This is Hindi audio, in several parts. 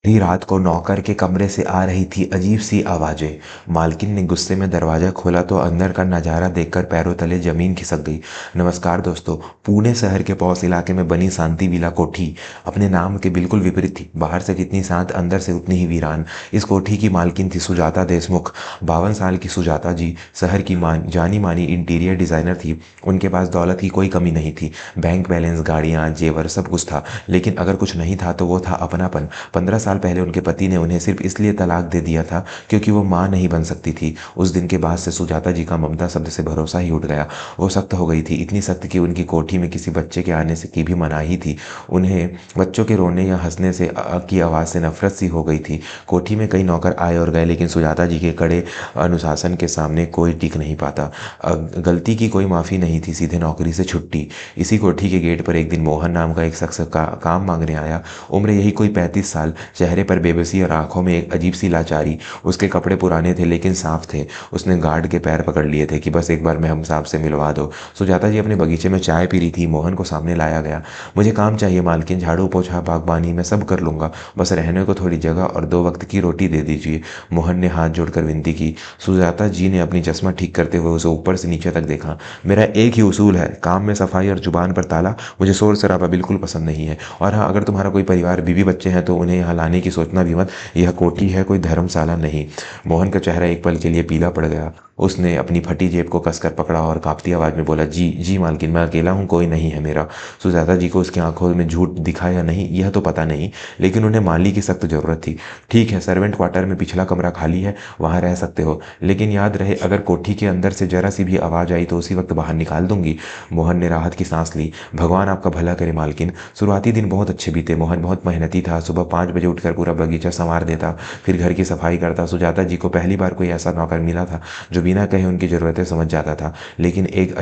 आधी रात को नौकर के कमरे से आ रही थी अजीब सी आवाजें। मालकिन ने गुस्से में दरवाजा खोला तो अंदर का नजारा देखकर पैरों तले जमीन खिसक गई। नमस्कार दोस्तों। पुणे शहर के पौष इलाके में बनी शांति विला कोठी अपने नाम के बिल्कुल विपरीत थी। बाहर से जितनी शांत, अंदर से उतनी ही वीरान। इस कोठी की मालकिन थी सुजाता देशमुख। 52 साल की सुजाता जी शहर की जानी मानी इंटीरियर डिजाइनर थी। उनके पास दौलत की कोई कमी नहीं थी। बैंक बैलेंस, गाड़ियां, जेवर सब कुछ था। लेकिन अगर कुछ नहीं था तो वो था अपनापन। 15 साल पहले उनके पति ने उन्हें सिर्फ इसलिए तलाक दे दिया था क्योंकि वो मां नहीं बन सकती थी। उस दिन के बाद से सुजाता जी का ममता शब्द से भरोसा ही उठ गया। वो सख्त हो गई थी, इतनी सख्त कि उनकी कोठी में किसी बच्चे के आने से की भी मनाही थी। उन्हें बच्चों के रोने या हंसने से की आवाज़ से नफरत सी हो गई थी। कोठी में कई नौकर आए और गए, लेकिन सुजाता जी के कड़े अनुशासन के सामने कोई टिक नहीं पाता। गलती की कोई माफ़ी नहीं थी, सीधे नौकरी से छुट्टी। इसी कोठी के गेट पर एक दिन मोहन नाम का एक शख्स काम मांगने आया। उम्र यही कोई 35 साल, चेहरे पर बेबसी और आंखों में एक अजीब सी लाचारी। उसके कपड़े पुराने थे लेकिन साफ थे। उसने गार्ड के पैर पकड़ लिए थे कि बस एक बार मैं हम साहब से मिलवा दो। सुजाता जी अपने बगीचे में चाय पी रही थी। मोहन को सामने लाया गया। मुझे काम चाहिए मालकिन, झाड़ू पोछा बागबानी मैं सब कर लूंगा, बस रहने को थोड़ी जगह और 2 वक्त की रोटी दे दीजिए। मोहन ने हाथ जोड़कर विनती की। सुजाता जी ने अपनी चश्मा ठीक करते हुए उसे ऊपर से नीचे तक देखा। मेरा एक ही उसूल है, काम में सफाई और जुबान पर ताला। मुझे शोर शराबा बिल्कुल पसंद नहीं है। और हाँ, अगर तुम्हारा कोई परिवार, बीवी बच्चे हैं तो उन्हें यहाँ लाने की सोचना भी मत। यह कोठी है, कोई धर्मशाला नहीं। मोहन का चेहरा एक पल के लिए पीला पड़ गया। उसने अपनी फटी जेब को कसकर पकड़ा और कांपती आवाज में बोला, जी जी मालकिन, मैं अकेला हूँ, कोई नहीं है मेरा। सुजाता जी को उसकी आंखों में झूठ दिखा या नहीं यह तो पता नहीं, लेकिन उन्हें माली की सख्त जरूरत थी। ठीक है, सर्वेंट क्वार्टर में पिछला कमरा खाली है, वहां रह सकते हो, लेकिन याद रहे अगर कोठी के अंदर से जरा सी भी आवाज आई तो उसी वक्त बाहर निकाल दूंगी। मोहन ने राहत की सांस ली। भगवान आपका भला करे मालकिन। शुरुआती दिन बहुत अच्छे बीते। मोहन बहुत मेहनती था। सुबह 5 बजे उठकर पूरा बगीचा संवार देता, फिर घर की सफाई करता। सुजाता जी को पहली बार कोई ऐसा नौकर मिला था जो बिना कहे उनकी जरूरतें समझ जाता था। लेकिन एक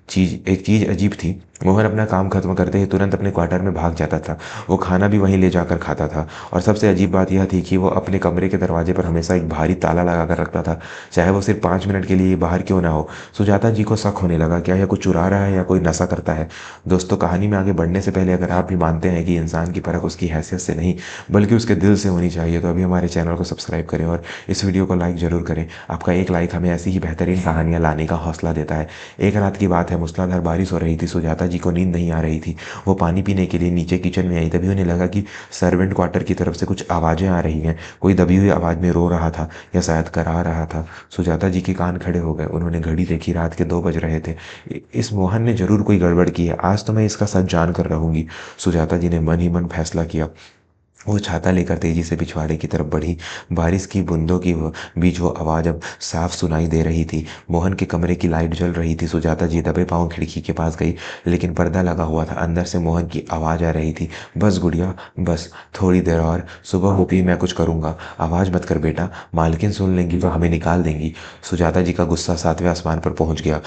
चीज अजीब थी। मोहन अपना काम खत्म करते ही तुरंत अपने क्वार्टर में भाग जाता था। वो खाना भी वहीं ले जाकर खाता था। और सबसे अजीब बात यह थी कि वो अपने कमरे के दरवाजे पर हमेशा एक भारी ताला लगा कर रखता था, चाहे वो सिर्फ 5 मिनट के लिए बाहर क्यों ना हो। सुजाता जी को शक होने लगा, क्या यह कुछ चुरा रहा है या कोई नशा करता है। दोस्तों, कहानी में आगे बढ़ने से पहले अगर आप भी मानते हैं कि इंसान की परख उसकी हैसियत से नहीं बल्कि उसके दिल से होनी चाहिए, तो अभी हमारे चैनल को सब्सक्राइब करें और इस वीडियो को लाइक जरूर करें। आपका एक लाइक हमें ऐसी ही बेहतरीन कहानियां लाने का हौसला देता है। एक रात की बात है, मूसलाधार बारिश हो रही थी। सुजाता जी को नींद नहीं आ रही थी। वो पानी पीने के लिए नीचे किचन में आई, तभी उन्हें लगा कि सर्वेंट क्वार्टर की तरफ से कुछ आवाजें आ रही हैं। कोई दबी हुई आवाज में रो रहा था या शायद करा रहा था। सुजाता जी के कान खड़े हो गए। उन्होंने घड़ी देखी, रात के 2 बज रहे थे। इस मोहन ने जरूर कोई गड़बड़ की है, आज तो मैं इसका सच जान कर रहूंगी। सुजाता जी ने मन ही मन फैसला किया। वो छाता लेकर तेजी से पिछवाड़े की तरफ बढ़ी। बारिश की बूंदों की बीच वो आवाज अब साफ सुनाई दे रही थी। मोहन के कमरे की लाइट जल रही थी। सुजाता जी दबे पांव खिड़की के पास गई, लेकिन पर्दा लगा हुआ था। अंदर से मोहन की आवाज आ रही थी, बस गुड़िया बस, थोड़ी देर और, सुबह होती ही मैं कुछ करूंगा। आवाज मत कर बेटा, मालकिन सुन लेंगी तो हमें निकाल देंगी। सुजाता जी का गुस्सा 7वें आसमान पर पहुंच गया।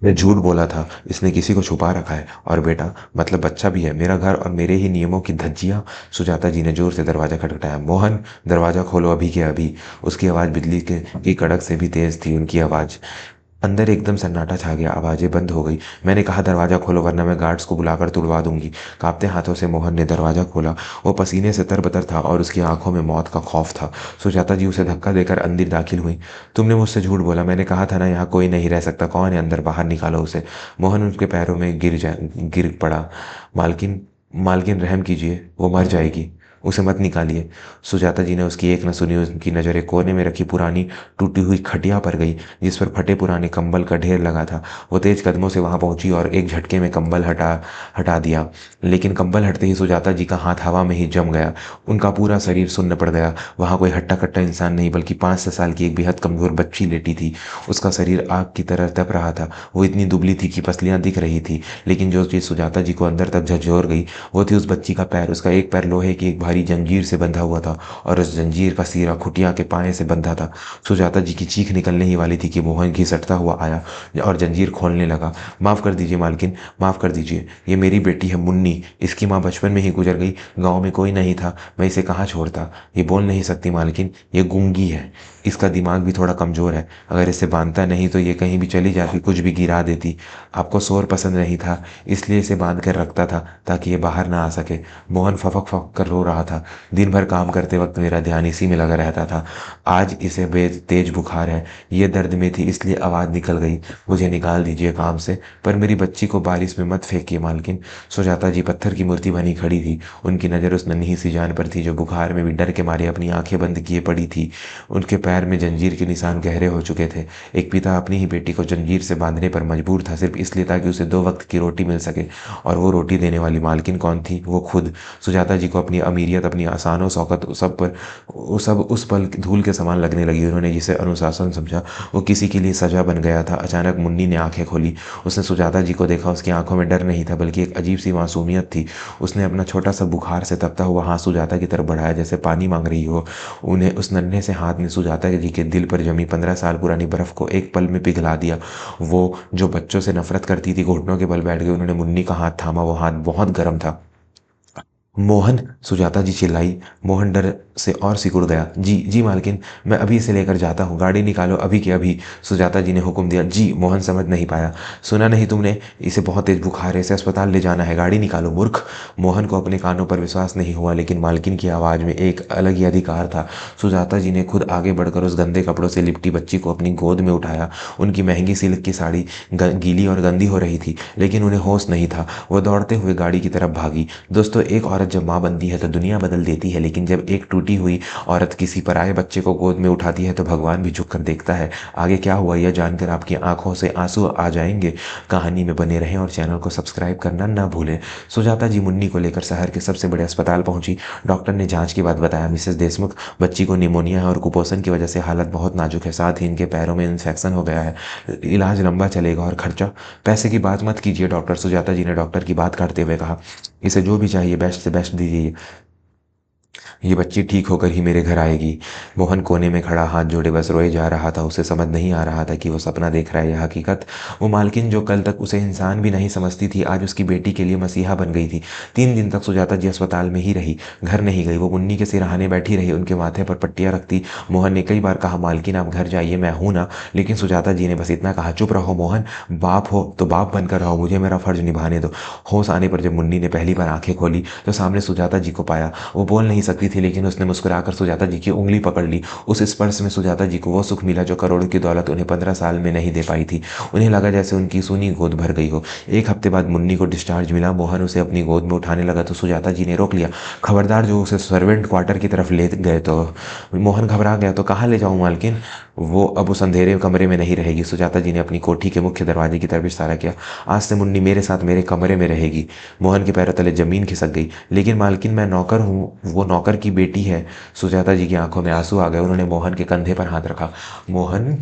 मैं झूठ बोला था, इसने किसी को छुपा रखा है, और बेटा मतलब बच्चा भी है, मेरा घर और मेरे ही नियमों की धज्जियां। सुजाता जी ने जोर से दरवाजा खटखटाया। मोहन, दरवाजा खोलो अभी के अभी। उसकी आवाज बिजली के की कड़क से भी तेज थी। उनकी आवाज अंदर एकदम सन्नाटा छा गया। आवाजें बंद हो गई। मैंने कहा दरवाजा खोलो वरना मैं गार्ड्स को बुलाकर तुड़वा दूंगी। कांपते हाथों से मोहन ने दरवाजा खोला। वो पसीने से तरबतर था और उसकी आंखों में मौत का खौफ था। सुजाता जी उसे धक्का देकर अंदर दाखिल हुई। तुमने मुझसे झूठ बोला, मैंने कहा था ना यहाँ कोई नहीं रह सकता। कौन है अंदर, बाहर निकालो उसे। मोहन उनके पैरों में गिर पड़ा। मालकिन, मालकिन रहम कीजिए, वो मर जाएगी, उसे मत निकालिए। सुजाता जी ने उसकी एक न सुनी। उनकी नजर एक कोने में रखी पुरानी टूटी हुई खटिया पर गई, जिस पर फटे पुराने कंबल का ढेर लगा था। वो तेज कदमों से वहां पहुंची और एक झटके में कंबल हटा हटा दिया। लेकिन कंबल हटते ही सुजाता जी का हाथ हवा में ही जम गया। उनका पूरा शरीर सुन्न पड़ गया। वहां कोई हट्टा कट्टा इंसान नहीं, बल्कि 5 साल की एक बेहद कमजोर बच्ची लेटी थी। उसका शरीर आग की तरह तप रहा था। वो इतनी दुबली थी कि पसलियां दिख रही थी, लेकिन जो चीज सुजाता जी को अंदर तक झकझोर गई वो थी उस बच्ची का पैर। उसका एक पैर लोहे की एक भारी जंजीर से बंधा हुआ था और उस जंजीर का सिरा खुटिया के पाए से बंधा था। सुजाता जी की चीख निकलने ही वाली थी कि मोहन घिसटता हुआ आया और जंजीर खोलने लगा। माफ कर दीजिए मालकिन, माफ कर दीजिए, ये मेरी बेटी है मुन्नी। इसकी माँ बचपन में ही गुजर गई। गांव में कोई नहीं था, मैं इसे कहाँ छोड़ता। ये बोल नहीं सकती मालकिन, ये गूंगी है। इसका दिमाग भी थोड़ा कमजोर है। अगर इसे बांधता नहीं तो ये कहीं भी चली जाती, कुछ भी गिरा देती। आपको शोर पसंद नहीं था, इसलिए इसे बांध कर रखता था ताकि ये बाहर ना आ सके। मोहन फफक फक कर रो रहा रहा था। दिन भर काम करते वक्त मेरा ध्यान इसी में लगा रहता था। आज इसे बेज तेज बुखार है। ये दर्द में थी इसलिए आवाज़ निकल गई। मुझे निकाल दीजिए काम से, पर मेरी बच्ची को बारिश में मत फेंकिए मालकिन। सुजाता जी पत्थर की मूर्ति बनी खड़ी थी। उनकी नज़र उस नन्ही सी जान पर थी जो बुखार में भी डर के मारे अपनी आंखें बंद किए पड़ी थी। उनके पैर में जंजीर के निशान गहरे हो चुके थे। एक पिता अपनी ही बेटी को जंजीर से बांधने पर मजबूर था, सिर्फ इसलिए ताकि उसे 2 वक्त की रोटी मिल सके। और वो रोटी देने वाली मालकिन कौन थी? वो खुद। सुजाता जी को अपनी अमीरियत, अपनी आसानो शौकत सब उस पल धूल के समान लगने लगी। उन्होंने जिसे अनुशासन समझा वो किसी के लिए सजा बन गया था। अचानक मुन्नी ने आंखें खोली। उसने सुजाता जी को देखा। उसकी आंखों में डर नहीं था बल्कि एक अजीब सी मासूमियत थी। उसने अपना छोटा सा बुखार से तपता हुआ हाथ सुजाता की तरफ बढ़ाया जैसे पानी मांग रही हो। उन्हें उस नन्हे से हाथ ने सुजाता जी के दिल पर जमी 15 साल पुरानी बर्फ को एक पल में पिघला दिया। वो जो बच्चों से नफरत करती थी घुटनों के बल बैठ गई। उन्होंने मुन्नी का हाथ थामा। वो हाथ बहुत गर्म था। मोहन, सुजाता जी चिल्लाई। मोहन डर से और सिकुड़ गया। जी जी मालकिन, मैं अभी इसे लेकर जाता हूँ। गाड़ी निकालो अभी के अभी, सुजाता जी ने हुक्म दिया। जी। मोहन समझ नहीं पाया। सुना नहीं तुमने? इसे बहुत तेज बुखार है, इसे अस्पताल ले जाना है। गाड़ी निकालो मूर्ख। मोहन को अपने कानों पर विश्वास नहीं हुआ, लेकिन मालकिन की आवाज़ में एक अलग ही अधिकार था। सुजाता जी ने खुद आगे बढ़कर उस गंदे कपड़ों से लिपटी बच्ची को अपनी गोद में उठाया। उनकी महंगी सिल्क की साड़ी गीली और गंदी हो रही थी, लेकिन उन्हें होश नहीं था। वो दौड़ते हुए गाड़ी की तरफ भागी। दोस्तों, एक औरत जब माँ बनती है तो दुनिया बदल देती है, लेकिन जब एक टूटी हुई औरत किसी पराये बच्चे को गोद में उठाती है तो भगवान भी झुककर देखता है। आगे क्या हुआ यह जानकर आपकी आंखों से आंसू आ जाएंगे। कहानी में बने रहें और चैनल को सब्सक्राइब करना ना भूलें। सुजाता जी मुन्नी को लेकर शहर के सबसे बड़े अस्पताल पहुंची। डॉक्टर ने जांच के बाद बताया, मिसेस देशमुख, बच्ची को निमोनिया है और कुपोषण की वजह से हालत बहुत नाजुक है। साथ ही इनके पैरों में इन्फेक्शन हो गया है। इलाज लंबा चलेगा और खर्चा। पैसे की बात मत कीजिए डॉक्टर, सुजाता जी ने डॉक्टर की बात काटते हुए कहा। इसे जो भी चाहिए बेस्ट से बेस्ट दीजिए। ये बच्ची ठीक होकर ही मेरे घर आएगी। मोहन कोने में खड़ा हाथ जोड़े बस रोए जा रहा था। उसे समझ नहीं आ रहा था कि वो सपना देख रहा है या हकीकत। वो मालकिन जो कल तक उसे इंसान भी नहीं समझती थी, आज उसकी बेटी के लिए मसीहा बन गई थी। 3 दिन तक सुजाता जी अस्पताल में ही रही, घर नहीं गई। वो मुन्नी के सिरहाने बैठी रही, उनके माथे पर पट्टियां रखती। मोहन ने कई बार कहा, मालकिन आप घर जाइए, मैं हूं ना। लेकिन सुजाता जी ने बस इतना कहा, चुप रहो मोहन, बाप हो तो बाप बनकर रहो, मुझे मेरा फर्ज निभाने दो। होश आने पर जब मुन्नी ने पहली बार आंखें खोली तो सामने सुजाता जी को पाया। वो बोल नहीं सकती थी, लेकिन उसने मुस्कुराकर सुजाता जी की उंगली पकड़ ली। उस स्पर्श में सुजाता जी को वो सुख मिला जो करोड़ों की दौलत उन्हें 15 साल में नहीं दे पाई थी। उन्हें लगा जैसे उनकी सूनी गोद भर गई हो। 1 हफ्ते बाद मुन्नी को डिस्चार्ज मिला। मोहन उसे अपनी गोद में उठाने लगा तो सुजाता जी ने रोक लिया। खबरदार, जो उसे सर्वेंट क्वार्टर की तरफ ले गए तो। मोहन घबरा गया। तो कहाँ ले जाऊं मालकिन? वो अब उस अंधेरे कमरे में नहीं रहेगी। सुजाता जी ने अपनी कोठी के मुख्य दरवाजे की तरफ इशारा किया। आज से मुन्नी मेरे साथ मेरे कमरे में रहेगी। मोहन के पैरों तले जमीन खिसक गई। लेकिन मालकिन, मैं नौकर हूँ, वो नौकर की बेटी है। सुजाता जी की आंखों में आंसू आ गए। उन्होंने मोहन के कंधे पर हाथ रखा। मोहन,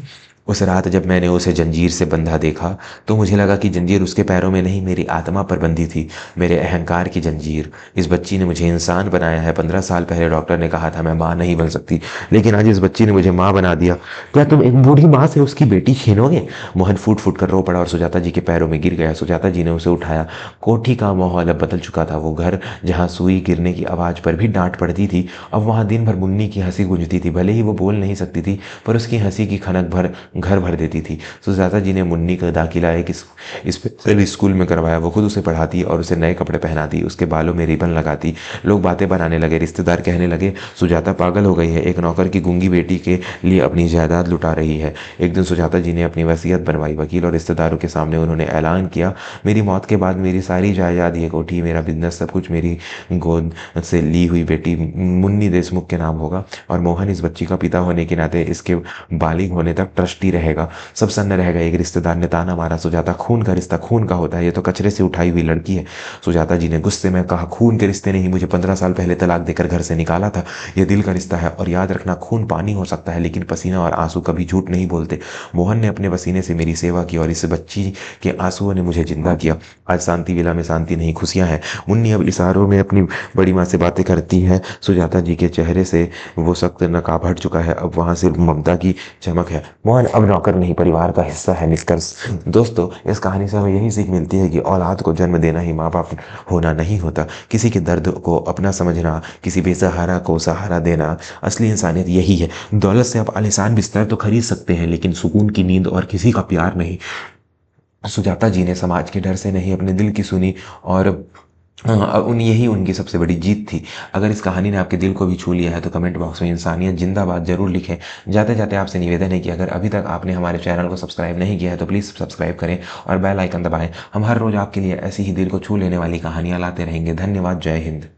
उस रात जब मैंने उसे जंजीर से बंधा देखा तो मुझे लगा कि जंजीर उसके पैरों में नहीं, मेरी आत्मा पर बंधी थी, मेरे अहंकार की जंजीर। इस बच्ची ने मुझे इंसान बनाया है। 15 साल पहले डॉक्टर ने कहा था मैं माँ नहीं बन सकती, लेकिन आज इस बच्ची ने मुझे माँ बना दिया। क्या तुम एक बूढ़ी माँ से उसकी बेटी छीनोगे? मोहन फूट फूट कर रो पड़ा और सुजाता जी के पैरों में गिर गया। सुजाता जी ने उसे उठाया। कोठी का माहौल अब बदल चुका था। वो घर जहाँ सुई गिरने की आवाज़ पर भी डांट पड़ती थी, अब वहाँ दिन भर मुन्नी की हंसी गूंजती थी। भले ही वो बोल नहीं सकती थी, पर उसकी हंसी की खनक भर घर भर देती थी। सुजाता जी ने मुन्नी का दाखिला एक स्पेशल स्कूल में करवाया। वो खुद उसे पढ़ाती और उसे नए कपड़े पहनाती, उसके बालों में रिबन लगाती। लोग बातें बनाने लगे। रिश्तेदार कहने लगे, सुजाता पागल हो गई है, एक नौकर की गूंगी बेटी के लिए अपनी जायदाद लुटा रही है। एक दिन सुजाता जी ने अपनी वसीयत बनवाई। वकील और रिश्तेदारों के सामने उन्होंने ऐलान किया, मेरी मौत के बाद मेरी सारी जायदाद, ये कोठी, मेरा बिजनेस, सब कुछ मेरी गोद से ली हुई बेटी मुन्नी देशमुख के नाम होगा। और मोहन इस बच्ची का पिता होने के नाते इसके बालिग होने तक ट्रस्टी रहेगा। सब सन्न रह गए। एक रिश्तेदार ने ताना मारा, सुजाता, खून का रिश्ता खून का होता है, ये तो कचरे से उठाई हुई लड़की है। सुजाता जी ने गुस्से में कहा, खून के रिश्ते ने ही मुझे 15 साल पहले तलाक देकर घर से निकाला था। यह दिल का रिश्ता है, और याद रखना, खून पानी हो सकता है लेकिन पसीना और आंसू कभी झूठ नहीं बोलते। मोहन ने अपने पसीने से मेरी सेवा की और इस बच्ची के आंसुओं ने मुझे जिंदा किया। आज शांति विला में शांति नहीं, खुशियां हैं। मुन्नी अब इशारों में अपनी बड़ी माँ से बातें करती है। सुजाता जी के चेहरे से वो सख्त नकाब हट चुका है, अब वहां सिर्फ ममता की चमक है। मोहन अब नौकर नहीं, परिवार का हिस्सा है। निष्कर्ष दोस्तों, इस कहानी से हमें यही सीख मिलती है कि औलाद को जन्म देना ही माँ बाप होना नहीं होता। किसी के दर्द को अपना समझना, किसी बेसहारा को सहारा देना, असली इंसानियत यही है। दौलत से आप आलीशान बिस्तर तो खरीद सकते हैं, लेकिन सुकून की नींद और किसी का प्यार नहीं। सुजाता जी ने समाज के डर से नहीं, अपने दिल की सुनी और यही उनकी सबसे बड़ी जीत थी। अगर इस कहानी ने आपके दिल को भी छू लिया है तो कमेंट बॉक्स में इंसानियत जिंदाबाद ज़रूर लिखें। जाते जाते आपसे निवेदन है कि अगर अभी तक आपने हमारे चैनल को सब्सक्राइब नहीं किया है तो प्लीज़ सब्सक्राइब करें और बेल आइकन दबाएं। हम हर रोज़ आपके लिए ऐसी ही दिल को छू लेने वाली कहानियाँ लाते रहेंगे। धन्यवाद। जय हिंद।